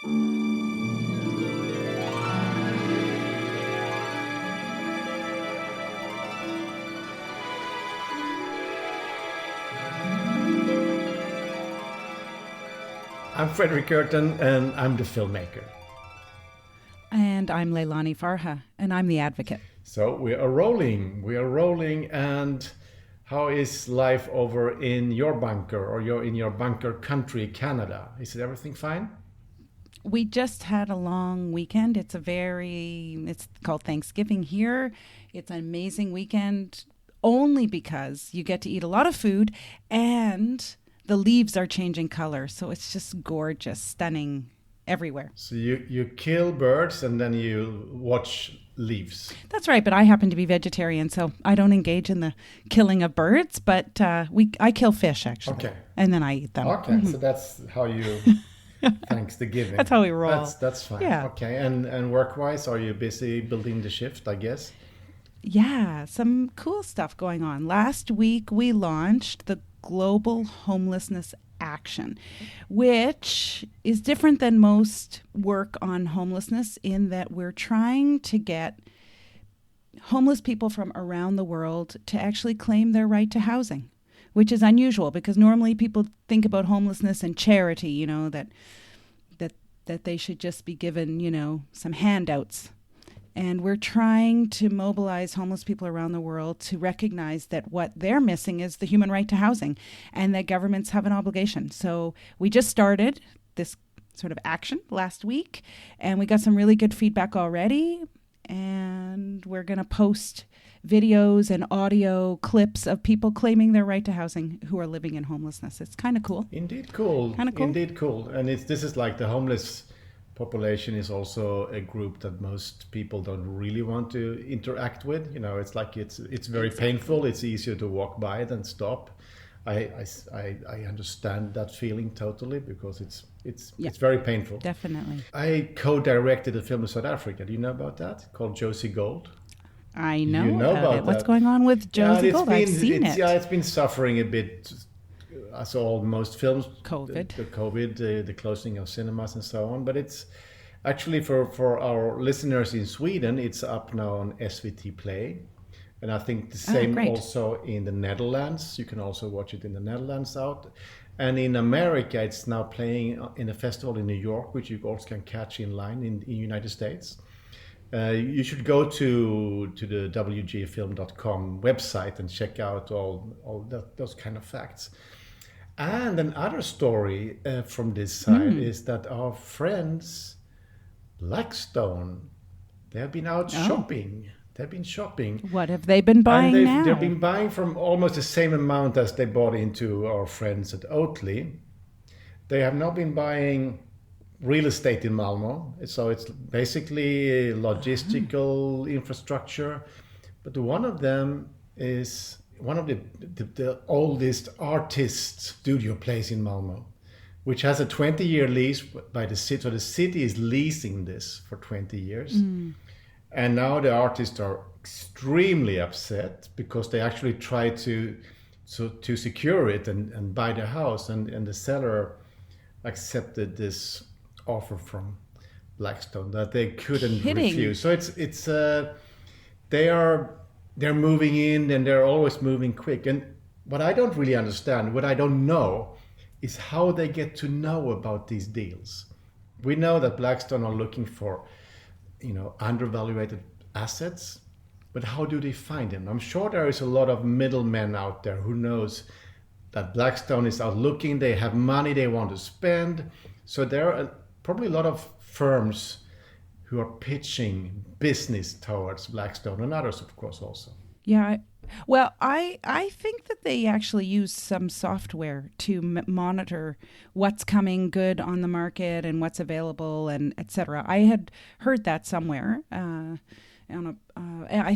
I'm Fredrik and I'm the filmmaker. And I'm Leilani Farha, and I'm the advocate. So we are rolling. And how is life over in your bunker or in your bunker country, Canada? Is everything fine? We just had a long weekend. It's called Thanksgiving here. It's an amazing weekend only because you get to eat a lot of food and the leaves are changing color. So it's just gorgeous, stunning everywhere. So you kill birds and then you watch leaves. That's right, but I happen to be vegetarian, so I don't engage in the killing of birds, but I kill fish, actually. Okay. And then I eat them. Okay, so that's how you... Thanksgiving. That's how we roll. That's fine. Yeah. Okay, and work-wise, are you busy building the shift, I guess? Yeah, some cool stuff going on. Last week, we launched the Global Homelessness Action, which is different than most work on homelessness in that we're trying to get homeless people from around the world to actually claim their right to housing, which is unusual because normally people think about homelessness and charity, that they should just be given, some handouts. And we're trying to mobilize homeless people around the world to recognize that what they're missing is the human right to housing and that governments have an obligation. So we just started this sort of action last week and we got some really good feedback already. And we're going to post videos and audio clips of people claiming their right to housing who are living in homelessness. It's kind of cool. Indeed cool. Kind of cool. Indeed cool. And this is like the homeless population is also a group that most people don't really want to interact with. It's like it's very painful. It's easier to walk by than stop. I understand that feeling totally because it's very painful. Definitely. I co-directed a film in South Africa. Do you know about that? Called Josie Gold. I know, you know about it. that. What's going on with Josie Gold? I've seen it. Yeah, it's been suffering a bit, as all most films. COVID. The closing of cinemas and so on. But it's actually for our listeners in Sweden, it's up now on SVT Play. And I think the same also in the Netherlands. You can also watch it in the Netherlands out. And in America, it's now playing in a festival in New York, which you also can catch in line in the United States. You should go to the wgfilm.com website and check out all those kind of facts. And another story from this side is that our friends Blackstone, they have been out shopping. They've been shopping. What have they been buying now? They've been buying from almost the same amount as they bought into our friends at Oatly. They have now been buying real estate in Malmo. So it's basically logistical infrastructure. But one of them is one of the oldest artist studio place in Malmo, which has a 20-year lease by the city. So the city is leasing this for 20 years. And now the artists are extremely upset because they actually try to secure it and buy the house. And the seller accepted this offer from Blackstone that they couldn't refuse. So it's they're moving in and they're always moving quick. And what I don't really understand, what I don't know, is how they get to know about these deals. We know that Blackstone are looking for, undervalued assets, but how do they find them? I'm sure there is a lot of middlemen out there who knows that Blackstone is out looking, they have money they want to spend. So there are probably a lot of firms who are pitching business towards Blackstone and others, of course, also. Yeah. Well, I think that they actually use some software to monitor what's coming good on the market and what's available and et cetera. I had heard that somewhere. I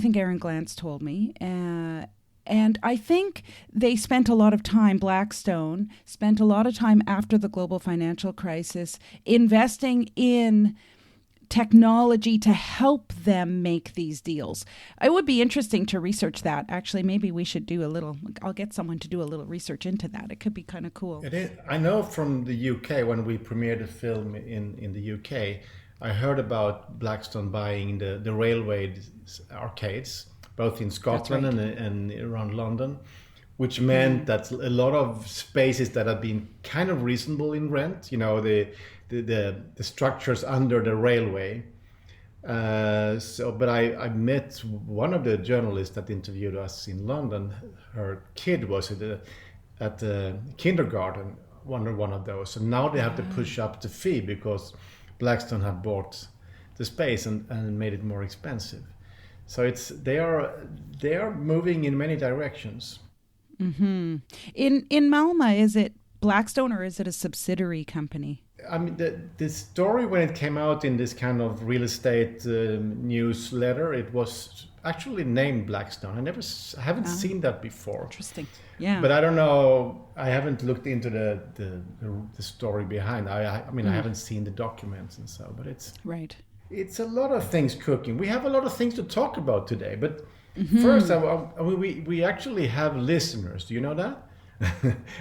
think Aaron Glantz told me. And I think they spent a lot of time, Blackstone spent a lot of time after the global financial crisis investing in technology to help them make these deals. It would be interesting to research that. Actually, maybe we should do I'll get someone to do a little research into that. It could be kind of cool. It is. I know from the UK, when we premiered a film in the UK, I heard about Blackstone buying the railway arcades, both in Scotland and around London, which meant that a lot of spaces that had been kind of reasonable in rent, the structures under the railway. But I met one of the journalists that interviewed us in London. Her kid was at the kindergarten, one of those. So now they have to push up the fee because Blackstone had bought the space and made it more expensive. So they are moving in many directions. Mm-hmm. In Malmö, is it Blackstone or is it a subsidiary company? I mean, the story when it came out in this kind of real estate newsletter, it was actually named Blackstone. I haven't seen that before. Interesting. Yeah. But I don't know. I haven't looked into the story behind. I mean, I haven't seen the documents and so. But it's right. It's a lot of things cooking. We have a lot of things to talk about today. But first, we actually have listeners. Do you know that?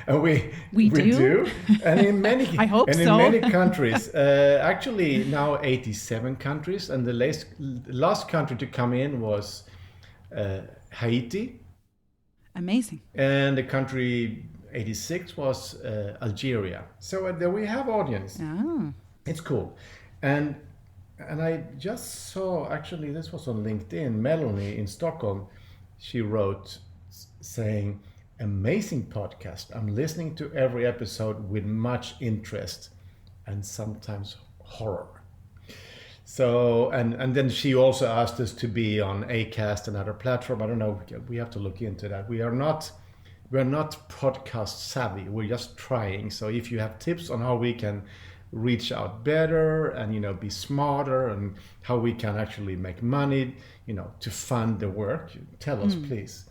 And we do, and in many I hope and so. in many countries, actually now 87 countries, and the last country to come in was Haiti. Amazing. And the country 86 was Algeria. So there we have audience. Oh. It's cool, and I just saw, actually this was on LinkedIn. Melanie in Stockholm, she wrote saying, "Amazing podcast. I'm listening to every episode with much interest and sometimes horror." So, and then she also asked us to be on Acast and other platform. I don't know. We have to look into that. We're not podcast savvy. We're just trying. So if you have tips on how we can reach out better and, be smarter and how we can actually make money, to fund the work, tell us, please.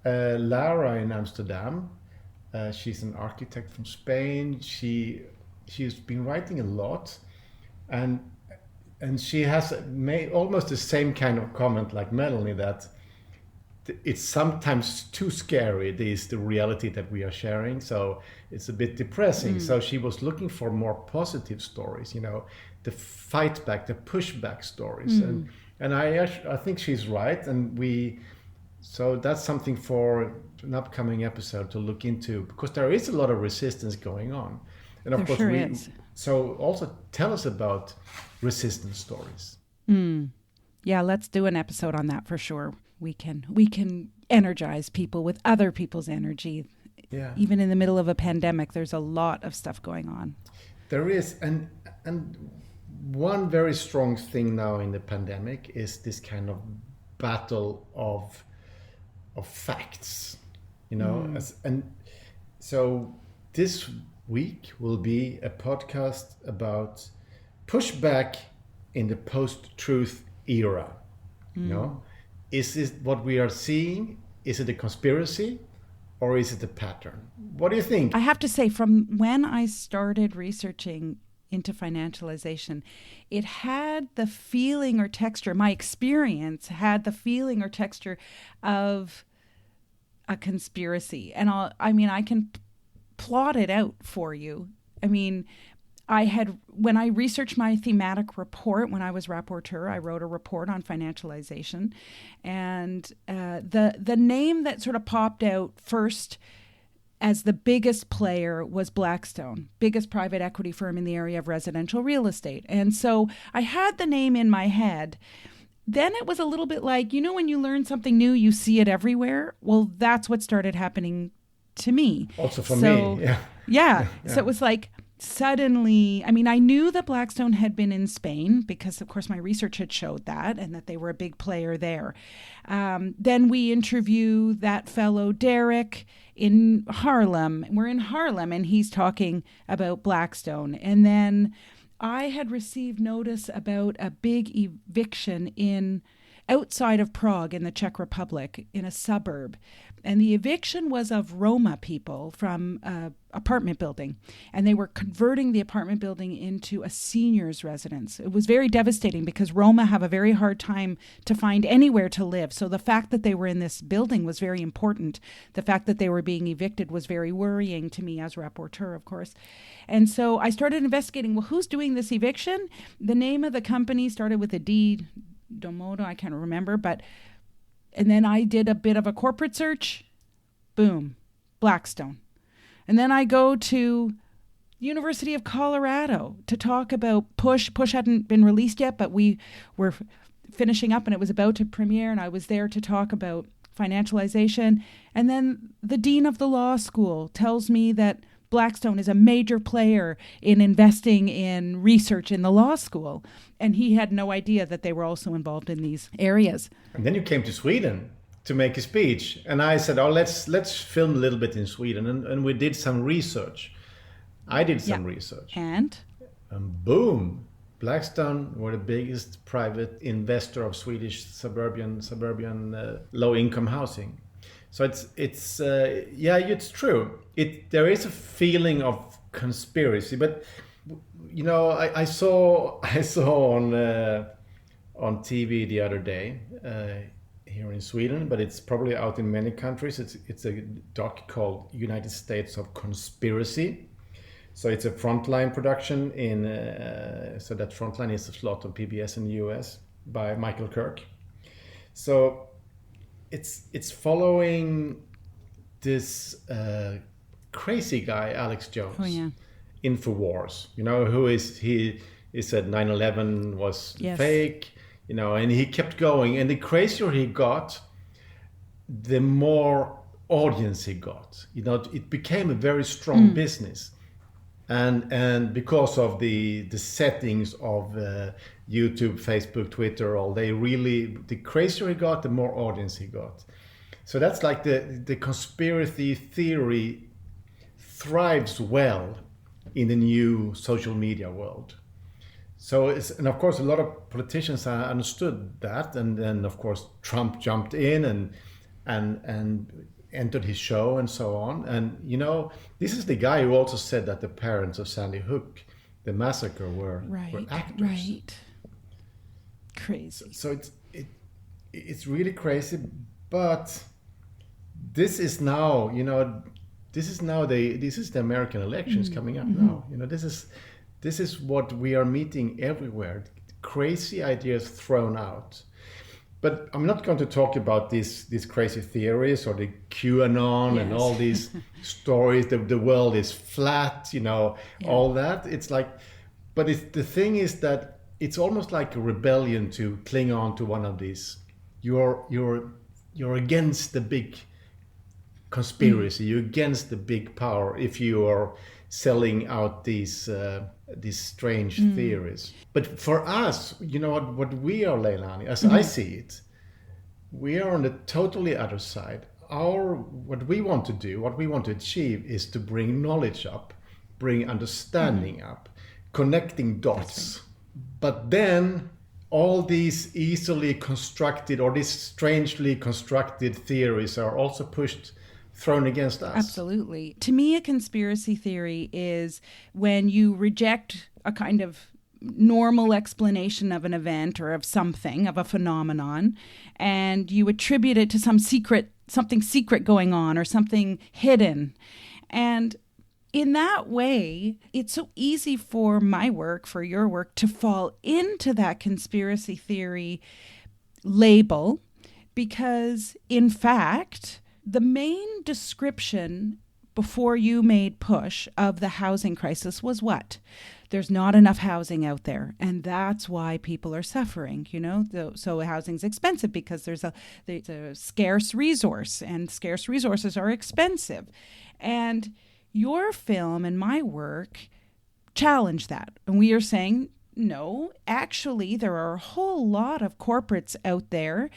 Lara in Amsterdam, she's an architect from Spain. She's been writing a lot, and she has made almost the same kind of comment like Melanie, that it's sometimes too scary. The reality that we are sharing, so it's a bit depressing. So she was looking for more positive stories, the fight back, the pushback stories, and I think she's right, and so that's something for an upcoming episode to look into, because there is a lot of resistance going on. And of course, is. So also tell us about resistance stories. Yeah, let's do an episode on that for sure. We can energize people with other people's energy. Yeah. Even in the middle of a pandemic, there's a lot of stuff going on. There is, and one very strong thing now in the pandemic is this kind of battle of facts, and so this week will be a podcast about pushback in the post-truth era. Is this what we are seeing? Is it a conspiracy or is it a pattern? What do you think? I have to say, from when I started researching into financialization, it had the feeling or texture, my experience had the feeling or texture of a conspiracy. And I can plot it out for you. When I researched my thematic report, when I was rapporteur, I wrote a report on financialization. And the name that sort of popped out first as the biggest player was Blackstone, biggest private equity firm in the area of residential real estate. And so I had the name in my head. Then it was a little bit like, when you learn something new, you see it everywhere. Well, that's what started happening to me. Also for me, yeah. So it was like, suddenly, I knew that Blackstone had been in Spain because, of course, my research had showed that and that they were a big player there. Then we interview that fellow Derek in Haarlem. We're in Haarlem and he's talking about Blackstone. And then I had received notice about a big eviction in outside of Prague in the Czech Republic in a suburb. And the eviction was of Roma people from an apartment building. And they were converting the apartment building into a senior's residence. It was very devastating because Roma have a very hard time to find anywhere to live. So the fact that they were in this building was very important. The fact that they were being evicted was very worrying to me as rapporteur, of course. And so I started investigating, well, who's doing this eviction? The name of the company started with a D, Domodo, I can't remember, and then I did a bit of a corporate search. Boom, Blackstone. And then I go to University of Colorado to talk about Push. Push hadn't been released yet, but we were finishing up and it was about to premiere, and I was there to talk about financialization. And then the dean of the law school tells me that Blackstone is a major player in investing in research in the law school. And he had no idea that they were also involved in these areas. And then you came to Sweden to make a speech. And I said, oh, let's film a little bit in Sweden. And we did some research. I did some research. And boom, Blackstone were the biggest private investor of Swedish suburban low-income housing. So it's true. There is a feeling of conspiracy, but I saw on TV the other day here in Sweden, but it's probably out in many countries. It's a doc called United States of Conspiracy. So it's a Frontline production so that Frontline is a slot on PBS in the US by Michael Kirk. So it's following this crazy guy, Alex Jones, Infowars, he said 9/11 was fake, and he kept going. And the crazier he got, the more audience he got. It became a very strong business. And because of the settings of YouTube, Facebook, Twitter, the crazier he got, the more audience he got. So that's like the conspiracy theory thrives well in the new social media world. So and of course a lot of politicians understood that, and then of course Trump jumped in and entered his show and so on. And this is the guy who also said that the parents of Sandy Hook, the massacre, were actors. Right. Crazy. So it's really crazy, but this is now the American elections coming up now. This is what we are meeting everywhere. Crazy ideas thrown out. But I'm not going to talk about these crazy theories or the QAnon and all these stories that the world is flat, all that. It's like, but the thing is that it's almost like a rebellion to cling on to one of these. You're against the big conspiracy. You're against the big power if you are selling out these strange theories. But for us, what we are, Leilani, as I see it, we are on the totally other side. What we want to do, what we want to achieve, is to bring knowledge up, bring understanding up, connecting dots. But then all these easily constructed or these strangely constructed theories are also thrown against us. Absolutely. To me, a conspiracy theory is when you reject a kind of normal explanation of an event or of something, of a phenomenon, and you attribute it to something secret going on or something hidden. And in that way, it's so easy for my work, for your work, to fall into that conspiracy theory label, because in fact, the main description before you made Push of the housing crisis was what? There's not enough housing out there, and that's why people are suffering, So housing's expensive because there's a scarce resource, and scarce resources are expensive. And your film and my work challenge that. And we are saying, no, actually, there are a whole lot of corporates out there,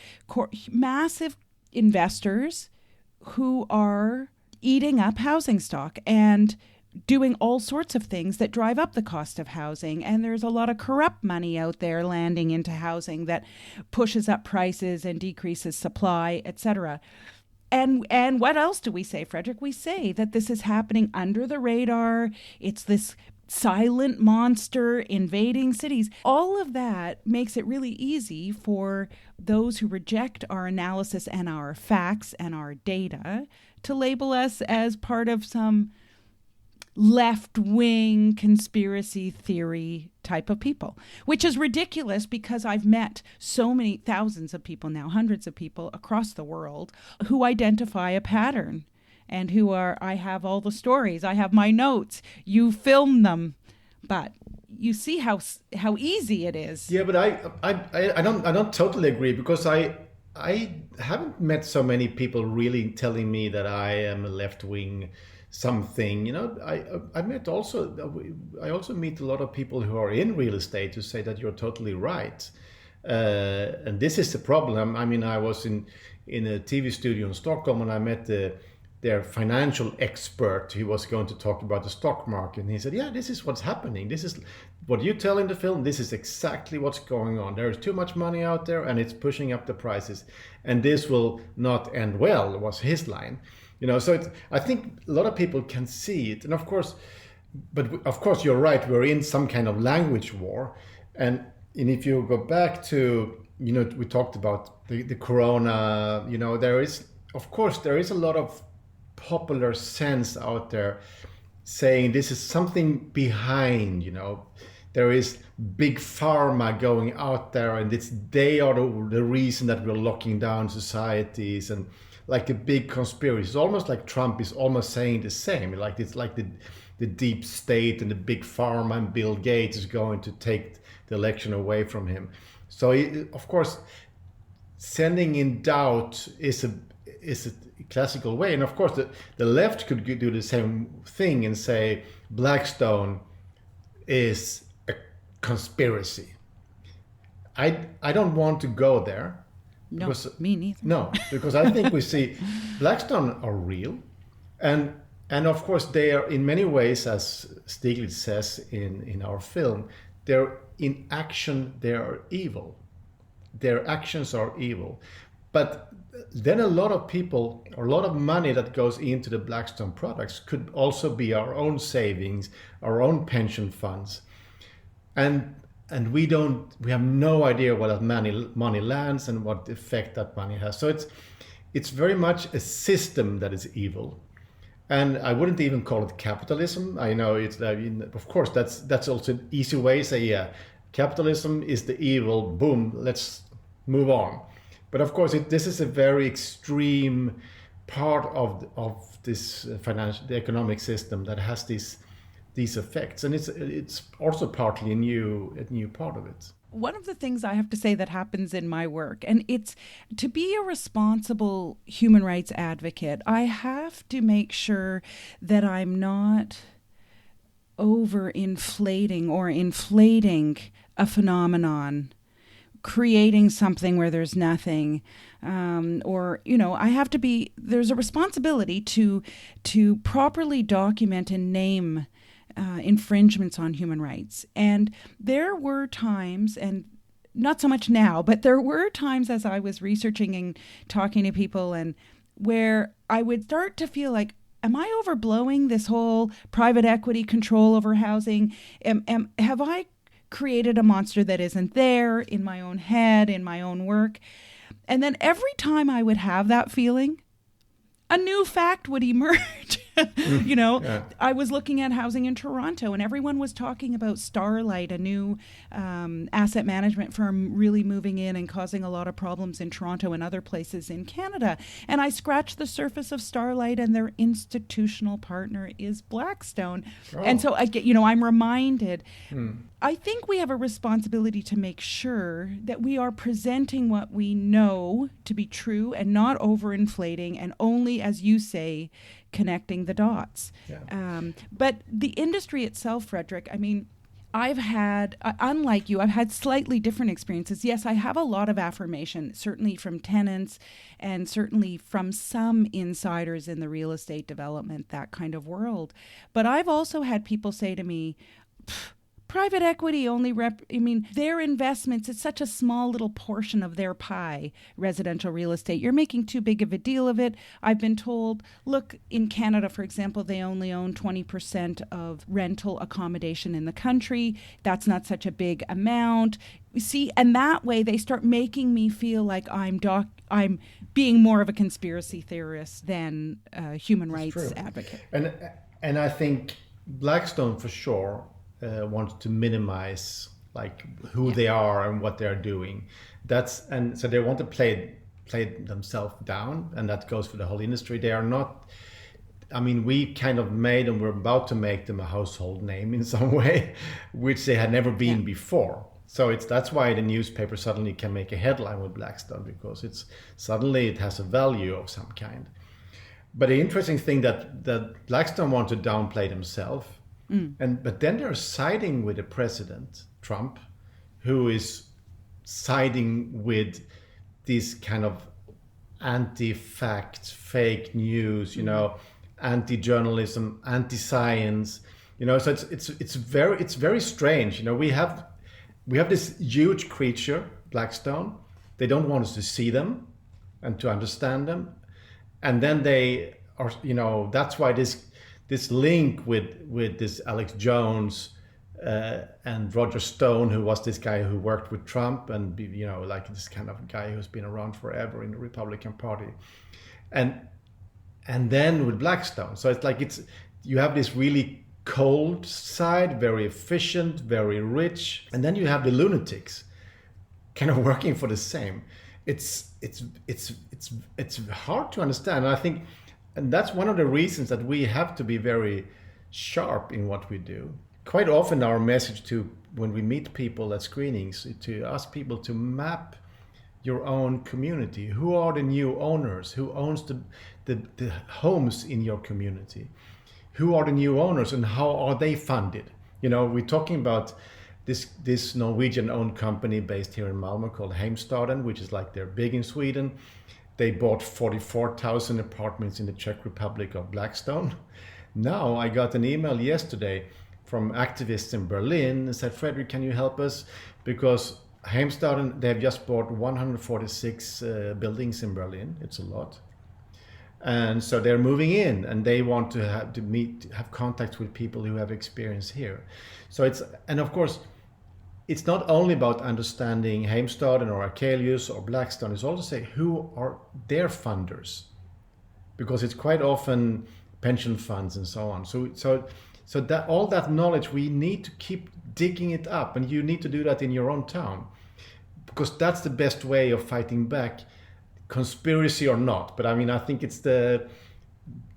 massive investors who are eating up housing stock. And doing all sorts of things that drive up the cost of housing. And there's a lot of corrupt money out there landing into housing that pushes up prices and decreases supply, etc. And what else do we say, Fredrik? We say that this is happening under the radar. It's this silent monster invading cities. All of that makes it really easy for those who reject our analysis and our facts and our data to label us as part of some left-wing conspiracy theory type of people, which is ridiculous because I've met so many thousands of people now, hundreds of people across the world who identify a pattern and who are, I have all the stories, I have my notes, you film them, but you see how easy it is. Yeah, but I don't totally agree, because I haven't met so many people really telling me that I am a left-wing something. You know, I also meet a lot of people who are in real estate who say that you're totally right, and this is the problem. I mean, I was in a TV studio in Stockholm and I met their financial expert. He was going to talk about the stock market, and he said, yeah, this is what's happening, this is what you tell in the film, this is exactly what's going on. There is too much money out there and it's pushing up the prices, and this will not end well, was his line. You know, so I think a lot of people can see it, and of course you're right, we're in some kind of language war. And if you go back to, you know, we talked about the corona, you know, there is a lot of popular sense out there saying this is something behind, you know, there is big pharma going out there and they are the reason that we're locking down societies, and like a big conspiracy. It's almost like Trump is almost saying the same, like it's like the deep state and the big pharma and Bill Gates is going to take the election away from him. So of course sending in doubt is a classical way. And of course the left could do the same thing and say Blackstone is a conspiracy. I don't want to go there. No, me neither. No, because I think we see Blackstone are real, and of course they are in many ways, as Stiglitz says in our film, they're in action, they are evil. Their actions are evil. But then a lot of people, or a lot of money that goes into the Blackstone products could also be our own savings, our own pension funds. And we have no idea where that money lands and what effect that money has. So it's very much a system that is evil. And I wouldn't even call it capitalism. I know of course that's also an easy way to say, yeah, capitalism is the evil, boom, let's move on. But of course this is a very extreme part of this the economic system that has these effects, and it's also partly a new part of it. One of the things I have to say that happens in my work, and it's to be a responsible human rights advocate, I have to make sure that I'm not overinflating or inflating a phenomenon, creating something where there's nothing, or, you know, there's a responsibility to properly document and name infringements on human rights. And there were times, and not so much now, but there were times as I was researching and talking to people, and where I would start to feel like, am I overblowing this whole private equity control over housing? Have I created a monster that isn't there in my own head, in my own work? And then every time I would have that feeling, a new fact would emerge. You know, yeah. I was looking at housing in Toronto, and everyone was talking about Starlight, a new asset management firm really moving in and causing a lot of problems in Toronto and other places in Canada. And I scratched the surface of Starlight, and their institutional partner is Blackstone. Oh. And so I'm reminded. I think we have a responsibility to make sure that we are presenting what we know to be true and not overinflating and only, as you say, connecting the dots. Yeah. But the industry itself, Fredrik, I mean, I've had, unlike you, I've had slightly different experiences. Yes, I have a lot of affirmation, certainly from tenants and certainly from some insiders in the real estate development, that kind of world. But I've also had people say to me, private equity only their investments, it's such a small little portion of their pie, residential real estate. You're making too big of a deal of it. I've been told, look, in Canada, for example, they only own 20% of rental accommodation in the country. That's not such a big amount. See, and that way they start making me feel like I'm being more of a conspiracy theorist than a human rights advocate. And I think Blackstone for sure wants to minimize like who they are and what they're doing. And so they want to play themselves down, and that goes for the whole industry. They are not. I mean, we kind of made and we're about to make them a household name in some way, which they had never been before. So that's why the newspaper suddenly can make a headline with Blackstone, because suddenly it has a value of some kind. But the interesting thing that Blackstone want to downplay themselves. But then they're siding with the president, Trump, who is siding with these kind of anti-fact, fake news, anti-journalism, anti-science, So it's very strange. We have this huge creature, Blackstone. They don't want us to see them and to understand them, and then they are, that's why this link with this Alex Jones and Roger Stone, who was this guy who worked with Trump, and like this kind of guy who's been around forever in the Republican Party, and then with Blackstone. So it's like you have this really cold side, very efficient, very rich, and then you have the lunatics, kind of working for the same. It's hard to understand, and I think. And that's one of the reasons that we have to be very sharp in what we do. Quite often our message when we meet people at screenings, to ask people to map your own community. Who are the new owners? Who owns the homes in your community? Who are the new owners and how are they funded? We're talking about this Norwegian-owned company based here in Malmö called Heimstaden, which is like they're big in Sweden. They bought 44,000 apartments in the Czech Republic of Blackstone. Now I got an email yesterday from activists in Berlin and said, Fredrik, can you help us? Because Heimstaden, they've just bought 146 buildings in Berlin. It's a lot. And so they're moving in and they want to have contacts with people who have experience here. So and of course, it's not only about understanding Heimstaden or Akelius or Blackstone, it's also say who are their funders, because it's quite often pension funds and so on. So that all that knowledge, we need to keep digging it up, and you need to do that in your own town, because that's the best way of fighting back, conspiracy or not. But I mean, I think it's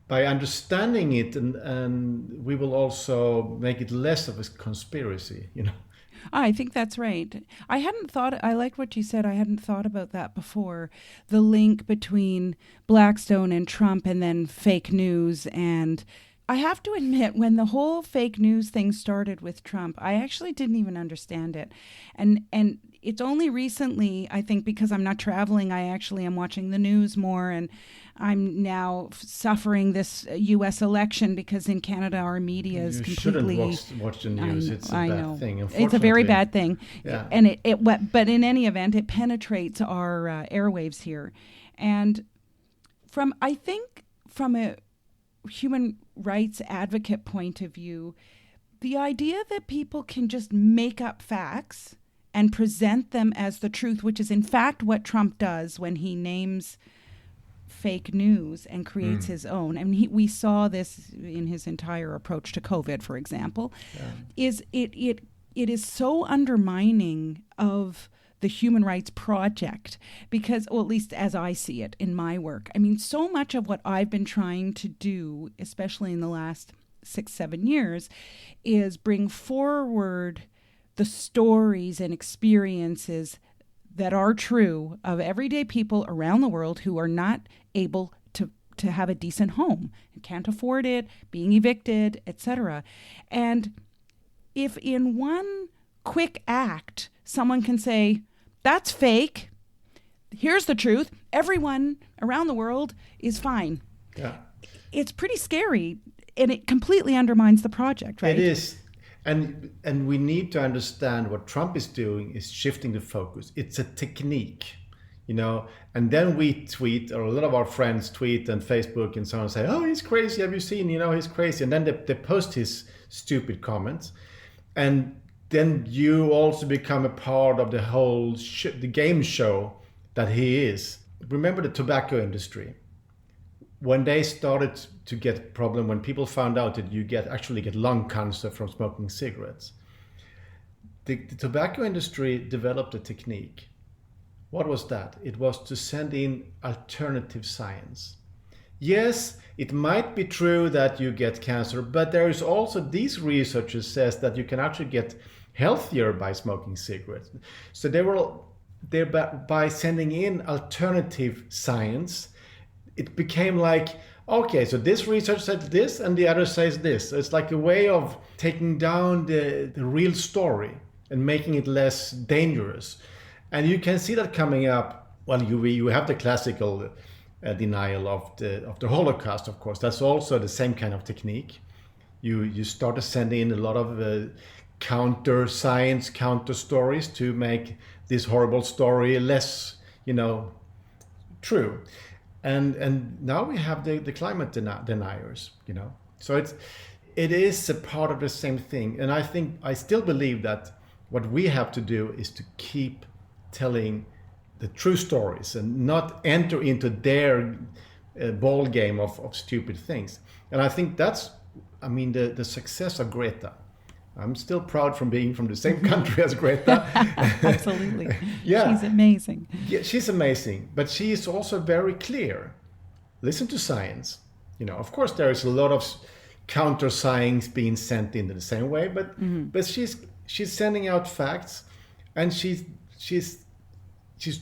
by understanding it, and we will also make it less of a conspiracy, I think that's right. I like what you said. I hadn't thought about that before. The link between Blackstone and Trump and then fake news. And I have to admit, when the whole fake news thing started with Trump, I actually didn't even understand it. And it's only recently, I think, because I'm not traveling, I actually am watching the news more, and I'm now suffering this U.S. election because in Canada our media is completely. You shouldn't watch the news. It's a bad thing. It's a very bad thing. Yeah. And but in any event, it penetrates our airwaves here, and I think from a human rights advocate point of view, the idea that people can just make up facts and present them as the truth, which is in fact what Trump does when he names fake news and creates his own. I mean, we saw this in his entire approach to COVID, for example. Yeah. It is so undermining of the human rights project because, well, at least as I see it in my work, I mean, so much of what I've been trying to do, especially in the last 6-7 years, is bring forward the stories and experiences that are true of everyday people around the world who are not able to have a decent home and can't afford it, being evicted, etc. And if in one quick act someone can say, that's fake, here's the truth, everyone around the world is fine. Yeah. It's pretty scary, and it completely undermines the project, right? It is. And we need to understand what Trump is doing is shifting the focus. It's a technique, and then we tweet, or a lot of our friends tweet on Facebook and so on, and say, oh, he's crazy, have you seen, he's crazy. And then they post his stupid comments. And then you also become a part of the whole the game show that he is. Remember the tobacco industry. When they started to get a problem, when people found out that you actually get lung cancer from smoking cigarettes, the tobacco industry developed a technique. What was that? It was to send in alternative science. Yes, it might be true that you get cancer, but there is also, these researchers says that you can actually get healthier by smoking cigarettes. So by sending in alternative science, it became like, okay, so this research said this and the other says this. So it's like a way of taking down the real story and making it less dangerous. And you can see that coming up. Well, you have the classical denial of the Holocaust, of course. That's also the same kind of technique. You start to send in a lot of counter science, counter stories to make this horrible story less, true. And now we have the climate deniers, So it is a part of the same thing. And I still believe that what we have to do is to keep telling the true stories and not enter into their ball game of stupid things. And I think that's, the success of Greta. I'm still proud from being from the same country as Greta. Absolutely. Yeah. She's amazing. Yeah, she's amazing. But she is also very clear. Listen to science. Of course, there is a lot of counter science being sent in the same way, but she's sending out facts, and she's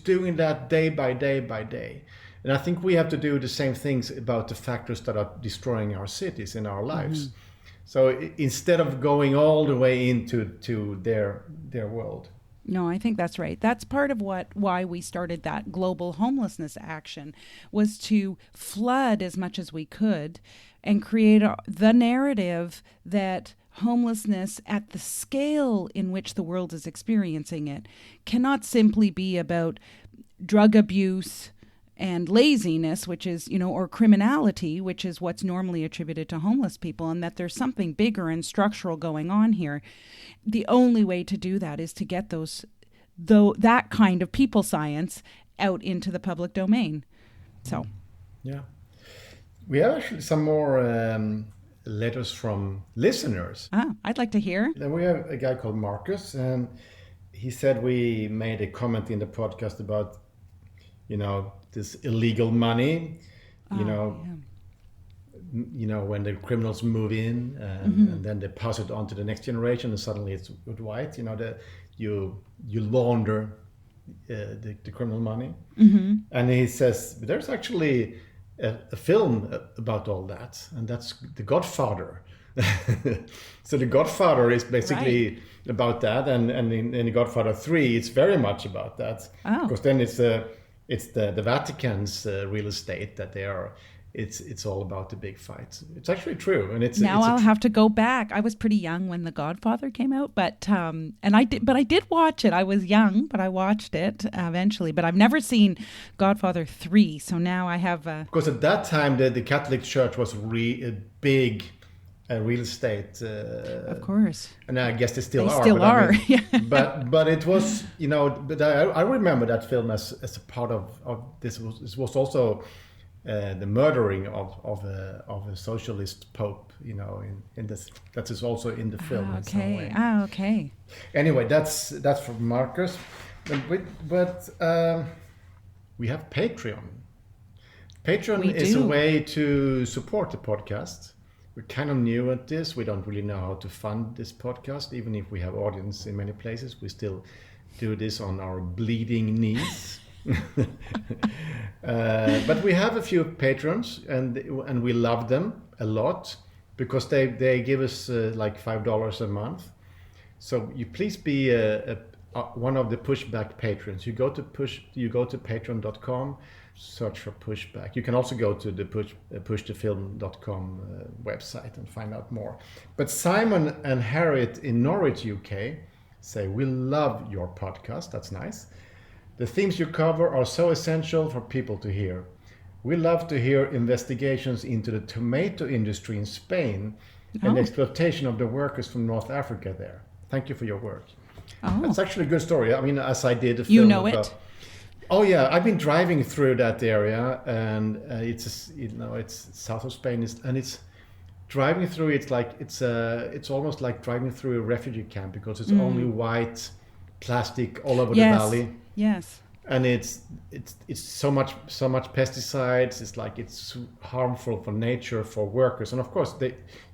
doing that day by day by day. And I think we have to do the same things about the factors that are destroying our cities and our lives. So instead of going all the way into their world. No, I think that's right. That's part of why we started that global homelessness action, was to flood as much as we could and create the narrative that homelessness at the scale in which the world is experiencing it cannot simply be about drug abuse and laziness, which is, or criminality, which is what's normally attributed to homeless people, and that there's something bigger and structural going on here. The only way to do that is to get that kind of people science out into the public domain. So, yeah, we have actually some more letters from listeners. I'd like to hear. Then we have a guy called Marcus, and he said we made a comment in the podcast about, this illegal money, when the criminals move in and then they pass it on to the next generation, and suddenly it's white. You launder the criminal money. And he says there's actually a film about all that, and that's The Godfather. So The Godfather is basically about that, and in The Godfather 3 it's very much about that, because then it's the Vatican's real estate that they are. It's all about the big fights. It's actually true, and I'll have to go back. I was pretty young when The Godfather came out, but I did watch it. I was young, but I watched it eventually. But I've never seen Godfather 3, so now I have. Because at that time the Catholic Church was a big real estate. Of course. And I guess they still are. Still are. Yeah. But it was, But I remember that film as a part of this. This was also. The murdering of a socialist pope, in this, that is also in the film in some way. Okay. Anyway, that's from Marcus, but we have Patreon. Patreon is a way to support the podcast. We're kind of new at this. We don't really know how to fund this podcast, even if we have audience in many places. We still do this on our bleeding knees. But we have a few patrons, and we love them a lot, because they give us like $5 a month, So you please be one of the Pushback patrons. You go to patreon.com, search for Pushback. You can also go to the pushthefilm.com website and find out more. But Simon and Harriet in Norwich, UK say, we love your podcast. That's nice. The themes you cover are so essential for people to hear. We love to hear investigations into the tomato industry in Spain and exploitation of the workers from North Africa there. Thank you for your work. Oh. That's actually a good story. I mean, as I did a film. You know it? Oh yeah, I've been driving through that area, and it's south of Spain, and it's driving through. It's like it's almost like driving through a refugee camp because it's only white plastic all over the valley. Yes. And it's so much pesticides. It's like it's harmful for nature, for workers, and of course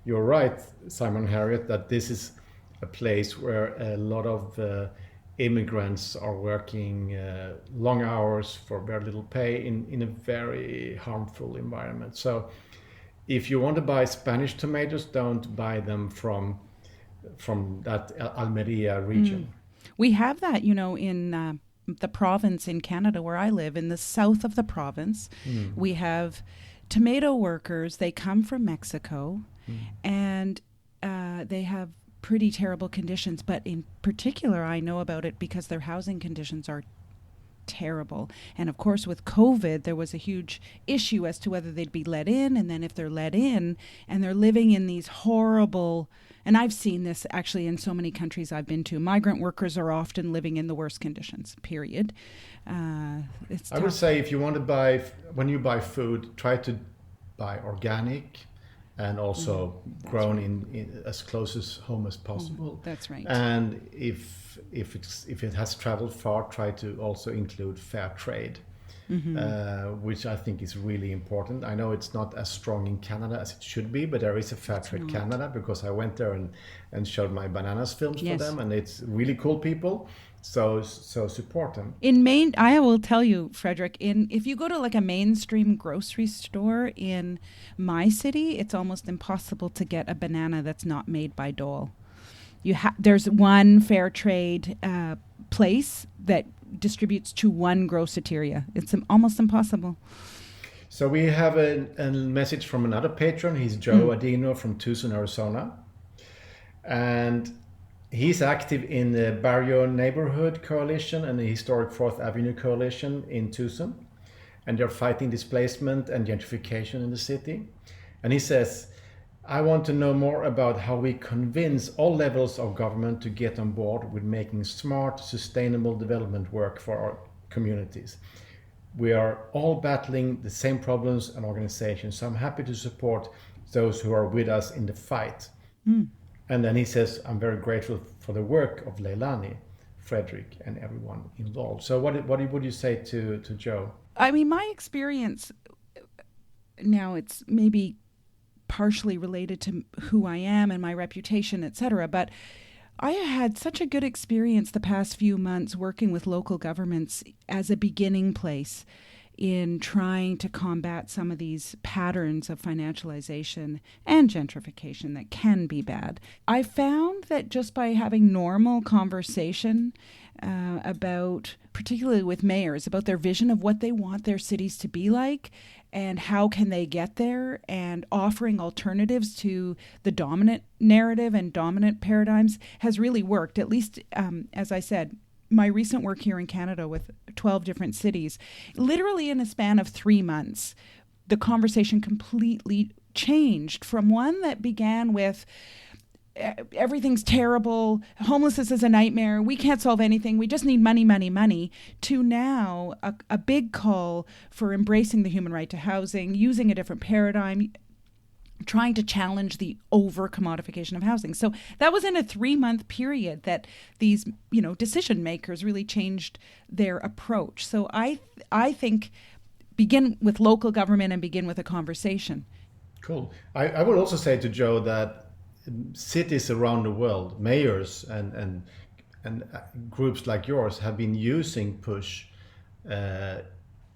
you're right, Simon and Harriet, that this is a place where a lot of immigrants are working long hours for very little pay in a very harmful environment. So if you want to buy Spanish tomatoes, don't buy them from that Almeria region. We have that, in the province in Canada where I live, in the south of the province. We have tomato workers. They come from Mexico, and they have pretty terrible conditions. But in particular, I know about it because their housing conditions are terrible. And of course, with COVID, there was a huge issue as to whether they'd be let in. And then if they're let in and they're living in these horrible, and I've seen this actually in so many countries I've been to, migrant workers are often living in the worst conditions, period. It's tough. I would say if you want to buy, when you buy food, try to buy organic and also grown in as close as home as possible. That's right. And if it has traveled far, try to also include fair trade, which I think is really important. I know it's not as strong in Canada as it should be, but there is a fair trade Canada, because I went there and showed my bananas films for them, and it's really cool people. So support them. In Maine, I will tell you, Fredrik, if you go to like a mainstream grocery store in my city, it's almost impossible to get a banana that's not made by Dole. There's one fair trade place that distributes to one grosseteria. It's almost impossible. So we have a message from another patron. He's Joe Adino from Tucson, Arizona. And he's active in the Barrio Neighborhood Coalition and the Historic 4th Avenue Coalition in Tucson. And they're fighting displacement and gentrification in the city. And he says, I want to know more about how we convince all levels of government to get on board with making smart, sustainable development work for our communities. We are all battling the same problems and organizations, so I'm happy to support those who are with us in the fight. And then he says, I'm very grateful for the work of Leilani, Fredrik, and everyone involved. So what would you say to Joe? I mean, my experience, now it's maybe partially related to who I am and my reputation, etc., but I had such a good experience the past few months working with local governments as a beginning place in trying to combat some of these patterns of financialization and gentrification that can be bad. I found that just by having normal conversation about, particularly with mayors, about their vision of what they want their cities to be like and how can they get there, and offering alternatives to the dominant narrative and dominant paradigms has really worked. At least, as I said, my recent work here in Canada with 12 different cities, literally in a span of 3 months, the conversation completely changed from one that began with everything's terrible, homelessness is a nightmare, we can't solve anything, we just need money, money, money, to now a big call for embracing the human right to housing, using a different paradigm, trying to challenge the over-commodification of housing. So that was in a 3-month period that these, decision makers really changed their approach. So I think begin with local government and begin with a conversation. Cool. I would also say to Joe that cities around the world, mayors and groups like yours have been using PUSH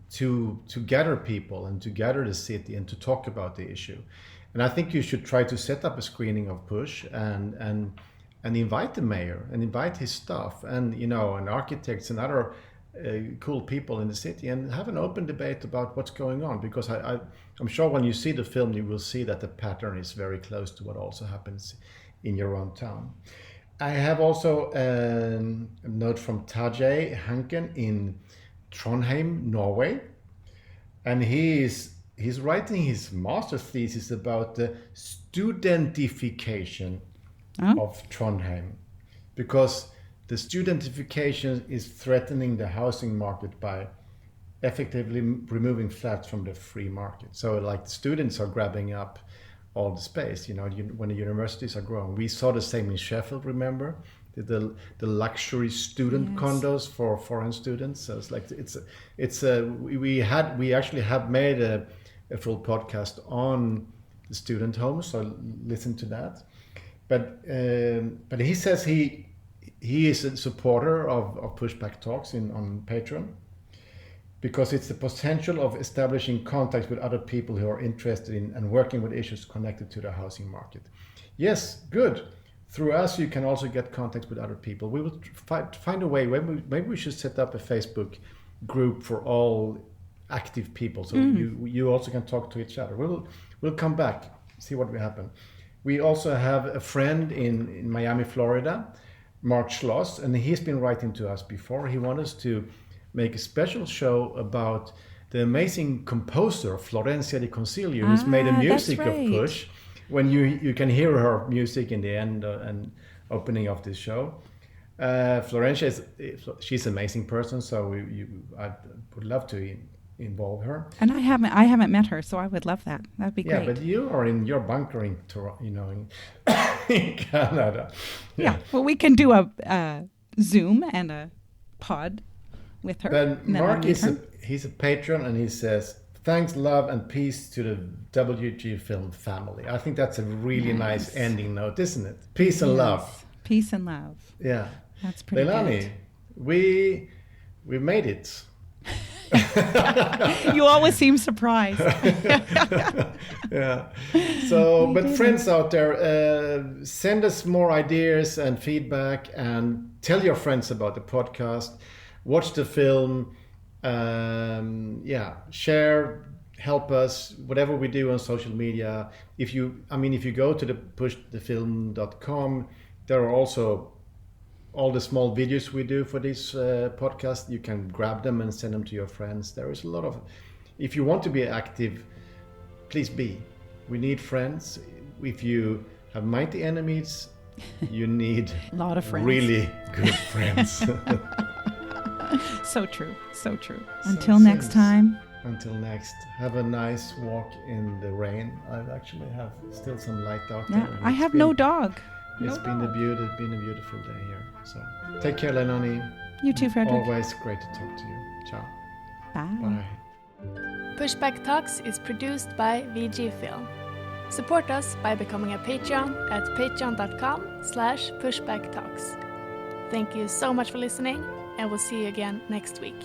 to gather people and to gather the city and to talk about the issue. And I think you should try to set up a screening of PUSH and and invite the mayor and invite his staff and, you know, and architects and other cool people in the city, and have an open debate about what's going on, because I'm sure when you see the film you will see that the pattern is very close to what also happens in your own town. I have also a note from Tajay Hanken in Trondheim, Norway, and he's writing his master's thesis about the studentification of Trondheim, because the studentification is threatening the housing market by effectively removing flats from the free market. So like students are grabbing up all the space, you know, when the universities are growing. We saw the same in Sheffield, remember? The luxury student condos for foreign students. So it's like, we actually have made a full podcast on the student homes, so listen to that. But he says he is a supporter of Pushback Talks on Patreon, because it's the potential of establishing contacts with other people who are interested in and working with issues connected to the housing market. Yes, good. Through us, you can also get contacts with other people. We will find a way. Maybe we should set up a Facebook group for all active people, so you also can talk to each other. We'll come back, see what will happen. We also have a friend in Miami, Florida, Mark Schloss, and he's been writing to us before. He wants us to make a special show about the amazing composer Florencia Di Concilio, who's made the music of Push. When you can hear her music in the end and opening of this show. Florencia she's an amazing person, so I would love to involve her. And I haven't met her, so I would love that. That'd be great. Yeah, but you are in your bunker in Toronto, you know, in Canada. Yeah, well, we can do a Zoom and a pod with her. But Mark he's a patron, and he says, thanks, love, and peace to the WG Film family. I think that's a really nice ending note, isn't it? Peace and love. Peace and love. Yeah. That's pretty Leilani, good. we made it. You always seem surprised. Yeah. So, but friends out there, send us more ideas and feedback, and tell your friends about the podcast. Watch the film. Share, help us, whatever we do on social media. If you go to the pushthefilm.com, there are also all the small videos we do for this podcast. You can grab them and send them to your friends. There is a lot of, if you want to be active, please be. We need friends. If you have mighty enemies, you need a lot of friends. Really good friends. So true. Until next time. Until next, have a nice walk in the rain. I actually have still some light out there. I have no dog. It's been a beautiful day here. So take care, Leilani. You too, Fredrik. Always great to talk to you. Ciao. Bye. Pushback Talks is produced by VG Film. Support us by becoming a Patreon at patreon.com/pushbacktalks. Thank you so much for listening, and we'll see you again next week.